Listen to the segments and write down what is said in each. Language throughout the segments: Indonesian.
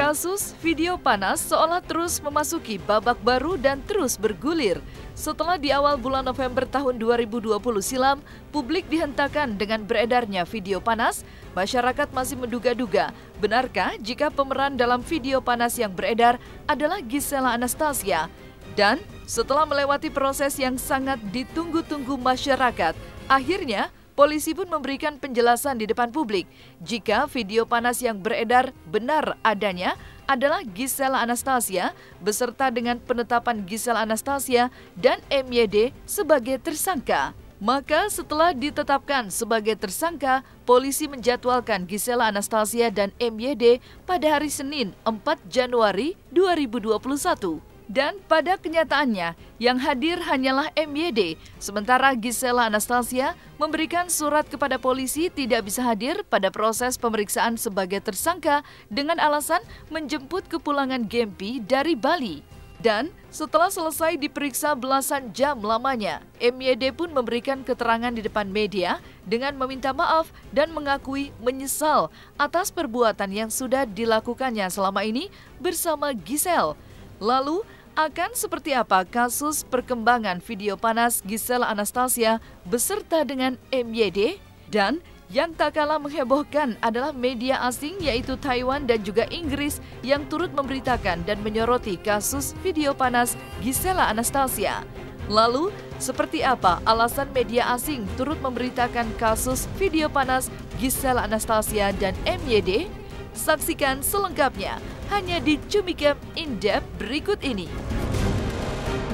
Kasus video panas seolah terus memasuki babak baru dan terus bergulir. Setelah di awal bulan November tahun 2020 silam, publik dihentakkan dengan beredarnya video panas, masyarakat masih menduga-duga, benarkah jika pemeran dalam video panas yang beredar adalah Gisela Anastasia? Dan setelah melewati proses yang sangat ditunggu-tunggu masyarakat, akhirnya polisi pun memberikan penjelasan di depan publik jika video panas yang beredar benar adanya adalah Gisela Anastasia beserta dengan penetapan Gisela Anastasia dan MYD sebagai tersangka. Maka setelah ditetapkan sebagai tersangka, polisi menjadwalkan Gisela Anastasia dan MYD pada hari Senin 4 Januari 2021. Dan pada kenyataannya, yang hadir hanyalah MYD, sementara Gisela Anastasia memberikan surat kepada polisi tidak bisa hadir pada proses pemeriksaan sebagai tersangka dengan alasan menjemput kepulangan Gempi dari Bali. Dan setelah selesai diperiksa belasan jam lamanya, MYD pun memberikan keterangan di depan media dengan meminta maaf dan mengakui menyesal atas perbuatan yang sudah dilakukannya selama ini bersama Gisel. Lalu, akan seperti apa kasus perkembangan video panas Gisela Anastasia beserta dengan MYD? Dan yang tak kalah menghebohkan adalah media asing yaitu Taiwan dan juga Inggris yang turut memberitakan dan menyoroti kasus video panas Gisela Anastasia. Lalu, seperti apa alasan media asing turut memberitakan kasus video panas Gisela Anastasia dan MYD? Saksikan selengkapnya hanya di Cumicam In-Depth berikut ini.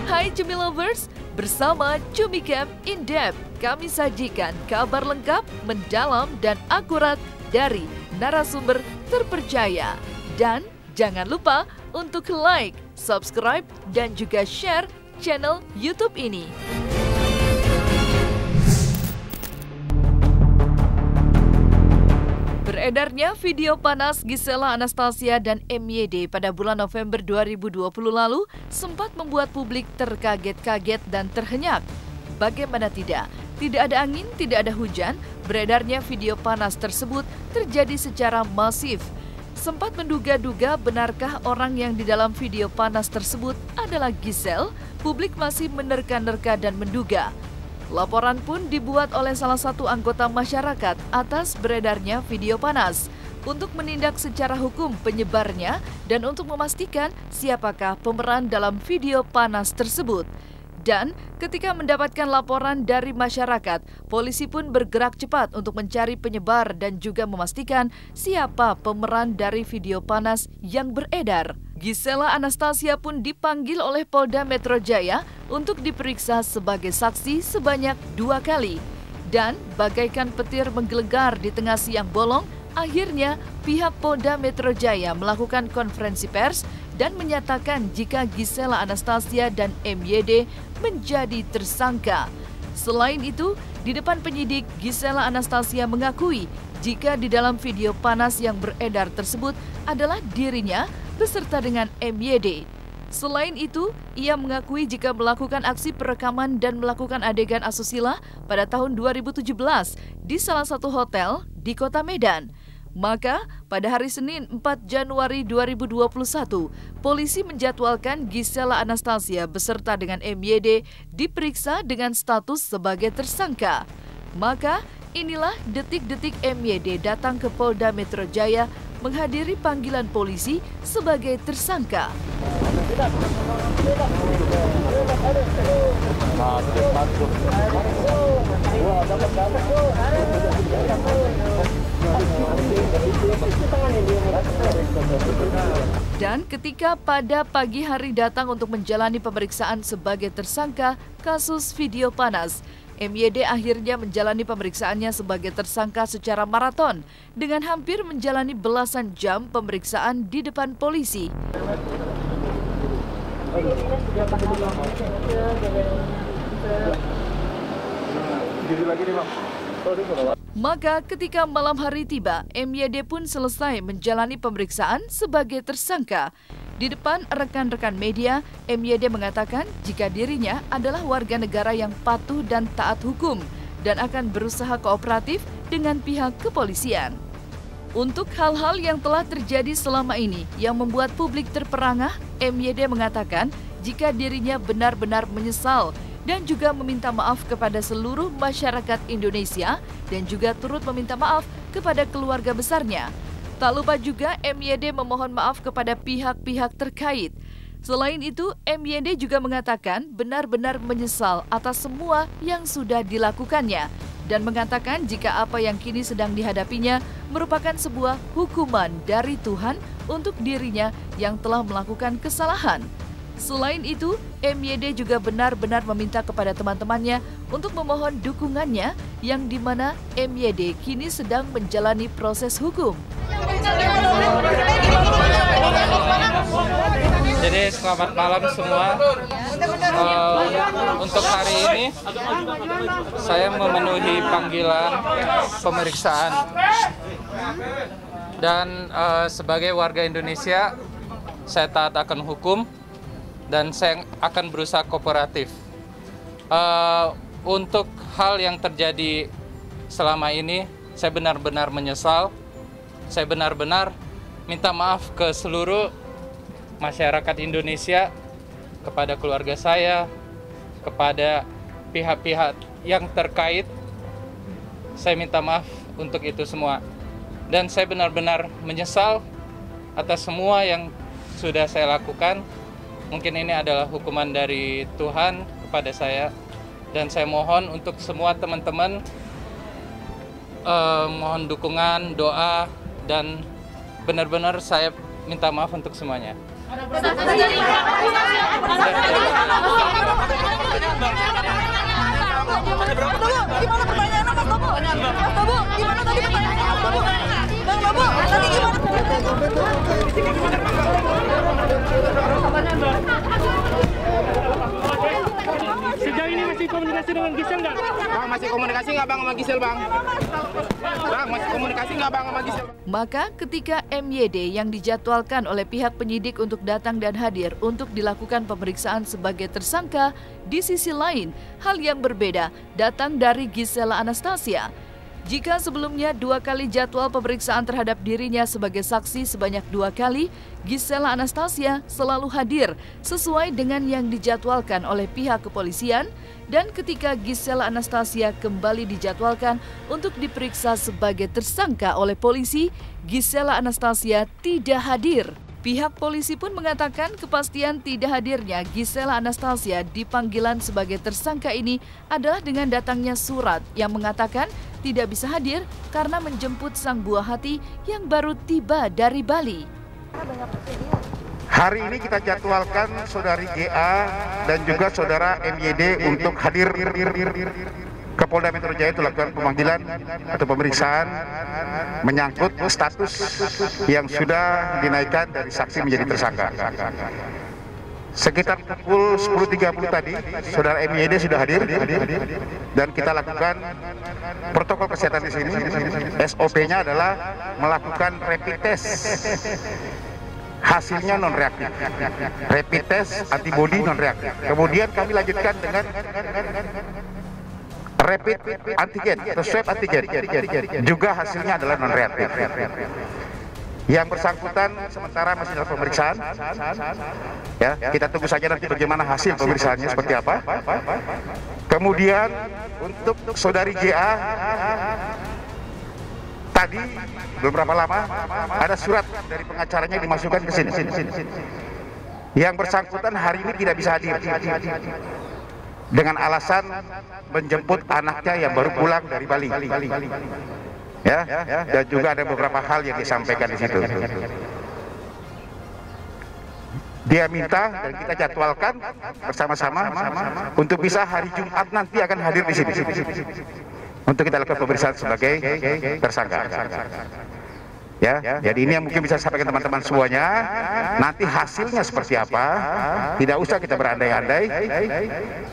Hai Cumi Lovers, bersama Cumicam In-Depth kami sajikan kabar lengkap, mendalam dan akurat dari narasumber terpercaya. Dan jangan lupa untuk like, subscribe dan juga share channel YouTube ini. Beredarnya video panas Gisela Anastasia dan MYD pada bulan November 2020 lalu sempat membuat publik terkaget-kaget dan terhenyak. Bagaimana tidak ada angin, tidak ada hujan, beredarnya video panas tersebut terjadi secara masif. Sempat menduga-duga benarkah orang yang di dalam video panas tersebut adalah Gisel, publik masih menerka-nerka dan menduga. Laporan pun dibuat oleh salah satu anggota masyarakat atas beredarnya video panas untuk menindak secara hukum penyebarnya dan untuk memastikan siapakah pemeran dalam video panas tersebut. Dan ketika mendapatkan laporan dari masyarakat, polisi pun bergerak cepat untuk mencari penyebar dan juga memastikan siapa pemeran dari video panas yang beredar. Gisela Anastasia pun dipanggil oleh Polda Metro Jaya untuk diperiksa sebagai saksi sebanyak 2 kali. Dan bagaikan petir menggelegar di tengah siang bolong, akhirnya pihak Polda Metro Jaya melakukan konferensi pers dan menyatakan jika Gisela Anastasia dan MYD menjadi tersangka. Selain itu, di depan penyidik, Gisela Anastasia mengakui jika di dalam video panas yang beredar tersebut adalah dirinya beserta dengan MYD. Selain itu, ia mengakui jika melakukan aksi perekaman dan melakukan adegan asusila pada tahun 2017 di salah satu hotel di Kota Medan. Maka, pada hari Senin 4 Januari 2021, polisi menjadwalkan Gisela Anastasia beserta dengan MYD diperiksa dengan status sebagai tersangka. Maka, inilah detik-detik MYD datang ke Polda Metro Jaya menghadiri panggilan polisi sebagai tersangka. Dan ketika pada pagi hari datang untuk menjalani pemeriksaan sebagai tersangka kasus video panas, MYD akhirnya menjalani pemeriksaannya sebagai tersangka secara maraton dengan hampir menjalani belasan jam pemeriksaan di depan polisi. Maka ketika malam hari tiba, MYD pun selesai menjalani pemeriksaan sebagai tersangka. Di depan rekan-rekan media, MYD mengatakan jika dirinya adalah warga negara yang patuh dan taat hukum dan akan berusaha kooperatif dengan pihak kepolisian. Untuk hal-hal yang telah terjadi selama ini yang membuat publik terperangah, MYD mengatakan jika dirinya benar-benar menyesal dan juga meminta maaf kepada seluruh masyarakat Indonesia dan juga turut meminta maaf kepada keluarga besarnya. Tak lupa juga MYD memohon maaf kepada pihak-pihak terkait. Selain itu, MYD juga mengatakan benar-benar menyesal atas semua yang sudah dilakukannya dan mengatakan jika apa yang kini sedang dihadapinya merupakan sebuah hukuman dari Tuhan untuk dirinya yang telah melakukan kesalahan. Selain itu, MYD juga benar-benar meminta kepada teman-temannya untuk memohon dukungannya yang dimana MYD kini sedang menjalani proses hukum. Jadi selamat malam semua. Untuk hari ini saya memenuhi panggilan pemeriksaan dan sebagai warga Indonesia saya taat akan hukum dan saya akan berusaha kooperatif. Untuk hal yang terjadi selama ini saya benar-benar menyesal. Saya benar-benar minta maaf ke seluruh masyarakat Indonesia, kepada keluarga saya, kepada pihak-pihak yang terkait. Saya minta maaf untuk itu semua. Dan saya benar-benar menyesal atas semua yang sudah saya lakukan. Mungkin ini adalah hukuman dari Tuhan kepada saya. Dan saya mohon untuk semua teman-teman, mohon dukungan, doa, dan benar-benar saya minta maaf untuk semuanya. Gimana pertanyaannya Mas Bobo? Mas Bobo, gimana tadi pertanyaannya Mas Bobo? Bang Bobo, tadi gimana? Sejauh ini masih komunikasi dengan Gisel nggak? Bang, masih komunikasi nggak Bang sama Gisel Bang? Bang, masih komunikasi nggak Bang sama Gisel? Maka ketika MYD yang dijadwalkan oleh pihak penyidik untuk datang dan hadir untuk dilakukan pemeriksaan sebagai tersangka, di sisi lain hal yang berbeda datang dari Gisela Anastasia. Jika sebelumnya 2 kali jadwal pemeriksaan terhadap dirinya sebagai saksi sebanyak 2 kali, Gisela Anastasia selalu hadir sesuai dengan yang dijadwalkan oleh pihak kepolisian. Dan ketika Gisela Anastasia kembali dijadwalkan untuk diperiksa sebagai tersangka oleh polisi, Gisela Anastasia tidak hadir. Pihak polisi pun mengatakan kepastian tidak hadirnya Gisela Anastasia di panggilan sebagai tersangka ini adalah dengan datangnya surat yang mengatakan tidak bisa hadir karena menjemput sang buah hati yang baru tiba dari Bali. Hari ini kita jadwalkan saudari GA dan juga saudara MYD untuk hadir ke Polda Metro Jaya untuk lakukan pemanggilan atau pemeriksaan menyangkut status yang sudah dinaikkan dari saksi menjadi tersangka. Sekitar pukul 10.30 tadi, saudara MYD sudah hadir dan kita lakukan protokol kesehatan di sini. SOP-nya adalah melakukan rapid test. Hasilnya non-reaktif. Rapid test antibody non-reaktif. Kemudian kami lanjutkan dengan rapid antigen atau swab antigen. Juga hasilnya adalah non-reaktif. Yang bersangkutan sementara masih dalam pemeriksaan. Ya, kita tunggu saja nanti bagaimana hasil pemeriksaannya seperti apa. Kemudian untuk saudari GA tadi belum berapa lama ada surat dari pengacaranya dimasukkan ke sini. Yang bersangkutan hari ini tidak bisa hadir dengan alasan menjemput anaknya yang baru pulang dari Bali. Ya, dan juga ada beberapa hal yang disampaikan di situ. Dia minta dan kita jadwalkan bersama-sama untuk bisa hari Jumat nanti akan hadir di sini untuk kita lakukan pemeriksaan sebagai tersangka. Ya, jadi ini yang mungkin bisa saya sampaikan teman-teman semuanya. Nanti hasilnya seperti apa, tidak usah kita berandai-andai.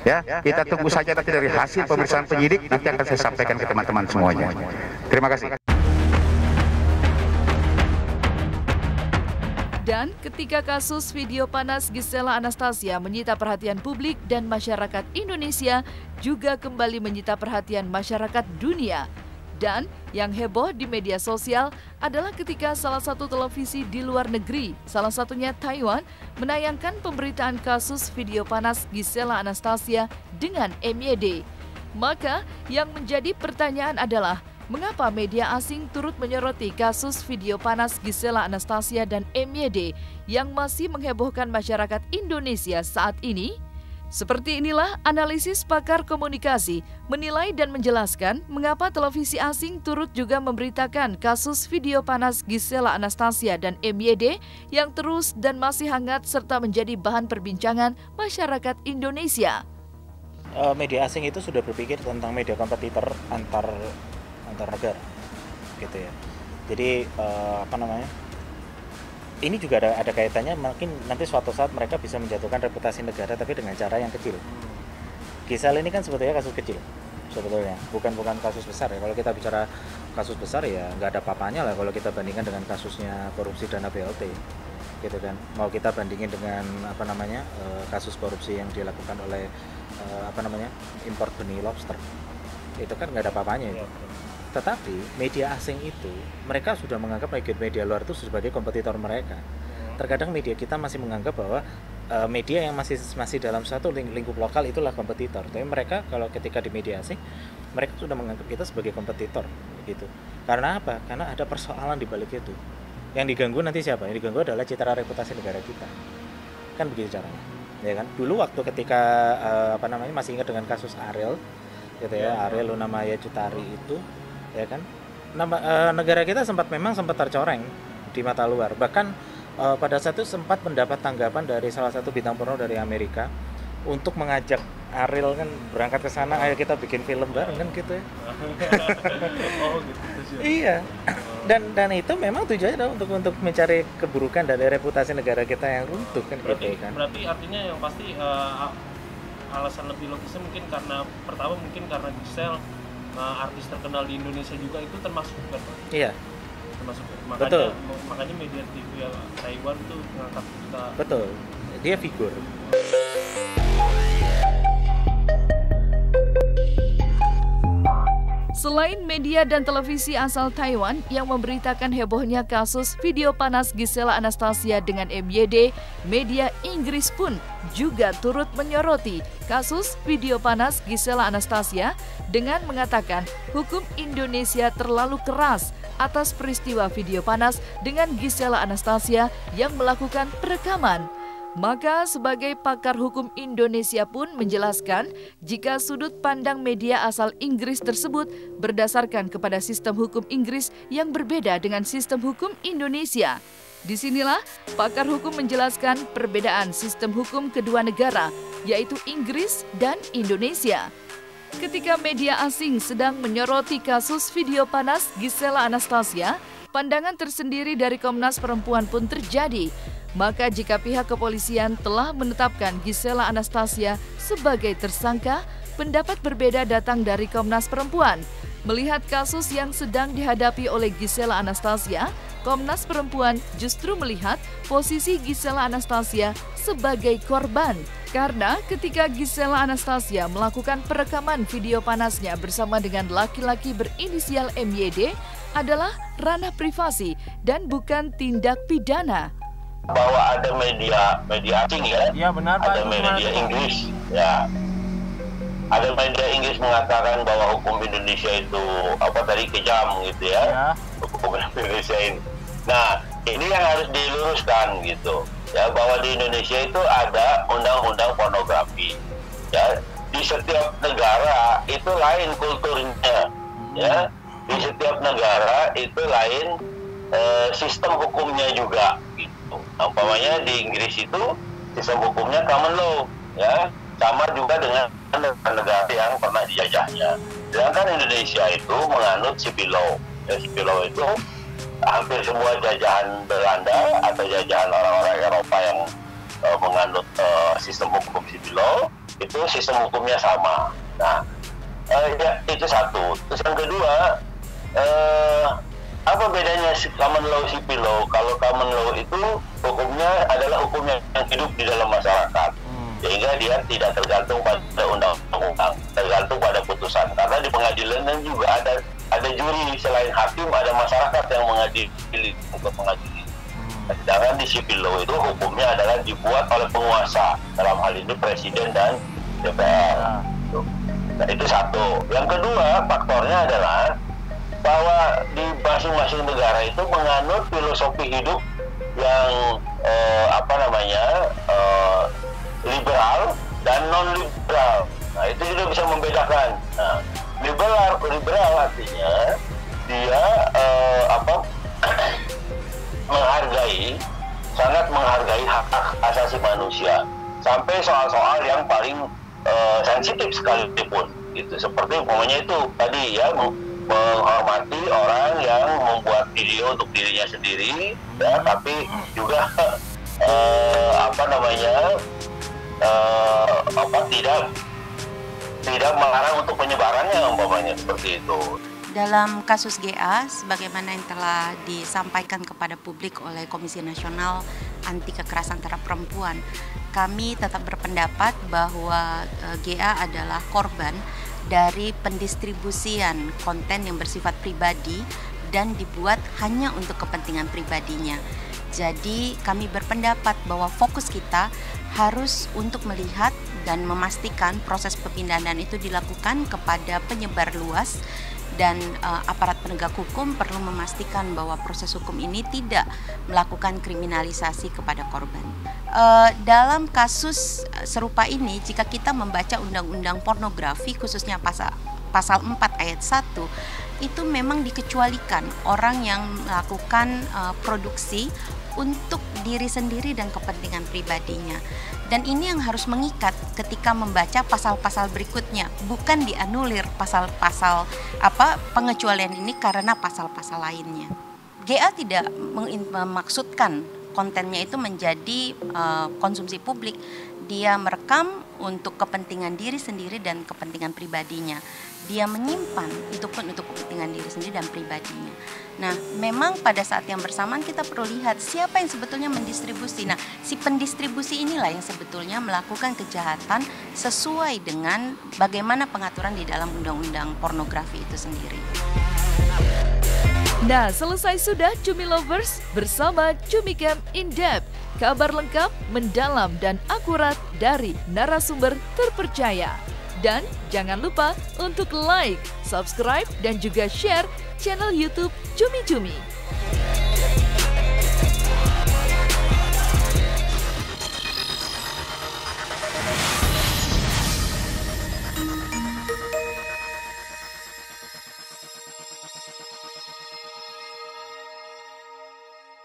Ya, kita tunggu saja nanti dari hasil pemeriksaan penyidik, nanti akan saya sampaikan ke teman-teman semuanya. Terima kasih. Dan ketika kasus video panas Gisela Anastasia menyita perhatian publik dan masyarakat Indonesia juga kembali menyita perhatian masyarakat dunia. Dan yang heboh di media sosial adalah ketika salah satu televisi di luar negeri, salah satunya Taiwan, menayangkan pemberitaan kasus video panas Gisela Anastasia dengan MYD. Maka yang menjadi pertanyaan adalah, mengapa media asing turut menyoroti kasus video panas Gisela Anastasia dan MYD yang masih menghebohkan masyarakat Indonesia saat ini? Seperti inilah analisis pakar komunikasi menilai dan menjelaskan mengapa televisi asing turut juga memberitakan kasus video panas Gisela Anastasia dan MYD yang terus dan masih hangat serta menjadi bahan perbincangan masyarakat Indonesia. Media asing itu sudah berpikir tentang media kompetitor antar negara, gitu ya. Jadi ini juga ada kaitannya, mungkin nanti suatu saat mereka bisa menjatuhkan reputasi negara tapi dengan cara yang kecil. Gisela ini kan sebetulnya kasus kecil, sebetulnya bukan kasus besar ya. Kalau kita bicara kasus besar ya nggak ada apa-apanya lah kalau kita bandingkan dengan kasusnya korupsi dana BLT, gitu kan. Mau kita bandingin dengan kasus korupsi yang dilakukan oleh import benih lobster, itu kan nggak ada apa-apanya itu. Tetapi media asing itu mereka sudah menganggap media luar itu sebagai kompetitor mereka. Terkadang media kita masih menganggap bahwa media yang masih dalam satu lingkup lokal itulah kompetitor. Tapi mereka kalau ketika di media asing mereka sudah menganggap kita sebagai kompetitor, gitu. Karena apa? Karena ada persoalan di balik itu. Yang diganggu nanti siapa? Yang diganggu adalah citra reputasi negara kita. Kan begitu caranya. Ya kan? Dulu waktu ketika masih ingat dengan kasus Ariel, gitu ya, Ariel Luna Maya Cutari itu, ya kan, negara kita sempat tercoreng di mata luar. Bahkan pada saat itu sempat mendapat tanggapan dari salah satu bintang porno dari Amerika untuk mengajak Ariel kan berangkat ke sana, ayo kita bikin film bareng kan, gitu ya. Oh gitu sih. Iya. Dan itu memang tujuannya adalah untuk mencari keburukan dari reputasi negara kita yang runtuh kan, gitu kan. Berarti artinya yang pasti alasan lebih logisnya mungkin karena pertama karena Gisel artis terkenal di Indonesia juga itu termasuk kan? Iya. Termasuk. Makanya media TV Taiwan tuh mengangkat kita. Betul. Dia figur. Selain media dan televisi asal Taiwan yang memberitakan hebohnya kasus video panas Gisela Anastasia dengan MYD, media Inggris pun juga turut menyoroti kasus video panas Gisela Anastasia dengan mengatakan hukum Indonesia terlalu keras atas peristiwa video panas dengan Gisela Anastasia yang melakukan perekaman. Maka sebagai pakar hukum Indonesia pun menjelaskan jika sudut pandang media asal Inggris tersebut berdasarkan kepada sistem hukum Inggris yang berbeda dengan sistem hukum Indonesia. Disinilah pakar hukum menjelaskan perbedaan sistem hukum kedua negara, yaitu Inggris dan Indonesia. Ketika media asing sedang menyoroti kasus video panas Gisela Anastasia, pandangan tersendiri dari Komnas Perempuan pun terjadi. Maka jika pihak kepolisian telah menetapkan Gisela Anastasia sebagai tersangka, pendapat berbeda datang dari Komnas Perempuan. Melihat kasus yang sedang dihadapi oleh Gisela Anastasia, Komnas Perempuan justru melihat posisi Gisela Anastasia sebagai korban. Karena ketika Gisela Anastasia melakukan perekaman video panasnya bersama dengan laki-laki berinisial MYD adalah ranah privasi dan bukan tindak pidana. Bahwa ada media asing ya, iya benar Pak, ada media Inggris ya, ada media Inggris mengatakan bahwa hukum Indonesia itu kejam gitu ya, hukum Indonesia ini. Nah ini yang harus diluruskan gitu ya, bahwa di Indonesia itu ada undang-undang pornografi ya. Di setiap negara itu lain kulturnya ya, di setiap negara itu lain sistem hukumnya juga gitu. Umpamanya di Inggris itu sistem hukumnya common law ya, sama juga dengan negara yang pernah dijajahnya. Sedangkan Indonesia itu menganut civil law. Ya, civil law itu hampir semua jajahan Belanda atau jajahan orang-orang Eropa yang menganut sistem hukum civil law, itu sistem hukumnya sama. Nah, ya, itu satu. Terus yang kedua, apa bedanya common law civil law? Kalau common law itu hukumnya adalah hukum yang hidup di dalam masyarakat, sehingga dia tidak tergantung pada undang-undang, tergantung pada putusan. Karena di pengadilan juga ada ada juri, selain hakim ada masyarakat yang mengadili untuk mengadili. Sedangkan di civil law itu hukumnya adalah dibuat oleh penguasa, dalam hal ini presiden dan DPR. Nah, itu satu. Yang kedua, faktornya adalah bahwa di masing-masing negara itu menganut filosofi hidup yang liberal dan non liberal. Nah, itu juga bisa membedakan. Nah, liberal artinya dia sangat menghargai hak asasi manusia sampai soal-soal yang paling sensitif sekalipun. Gitu. Seperti umpamanya itu tadi ya, menghormati orang yang membuat video untuk dirinya sendiri, ya, tapi juga tidak melarang untuk penyebarannya, umpamanya seperti itu. Dalam kasus GA, sebagaimana yang telah disampaikan kepada publik oleh Komisi Nasional Anti Kekerasan Terhadap Perempuan, kami tetap berpendapat bahwa GA adalah korban dari pendistribusian konten yang bersifat pribadi dan dibuat hanya untuk kepentingan pribadinya. Jadi kami berpendapat bahwa fokus kita harus untuk melihat dan memastikan proses pemindahan itu dilakukan kepada penyebar luas, dan aparat penegak hukum perlu memastikan bahwa proses hukum ini tidak melakukan kriminalisasi kepada korban. Dalam kasus serupa ini, jika kita membaca undang-undang pornografi khususnya pasal 4 ayat 1, itu memang dikecualikan orang yang melakukan produksi untuk diri sendiri dan kepentingan pribadinya. Dan ini yang harus mengikat ketika membaca pasal-pasal berikutnya, bukan dianulir pasal-pasal pengecualian ini karena pasal-pasal lainnya. GA tidak memaksudkan kontennya itu menjadi konsumsi publik. Dia merekam untuk kepentingan diri sendiri dan kepentingan pribadinya. Dia menyimpan itu pun untuk kepentingan diri sendiri dan pribadinya. Nah, memang pada saat yang bersamaan kita perlu lihat siapa yang sebetulnya mendistribusi. Nah, si pendistribusi inilah yang sebetulnya melakukan kejahatan sesuai dengan bagaimana pengaturan di dalam undang-undang pornografi itu sendiri. Nah, selesai sudah Cumi Lovers bersama Cumi Camp In Depth. Kabar lengkap, mendalam, dan akurat dari narasumber terpercaya. Dan jangan lupa untuk like, subscribe, dan juga share channel YouTube Cumi Cumi.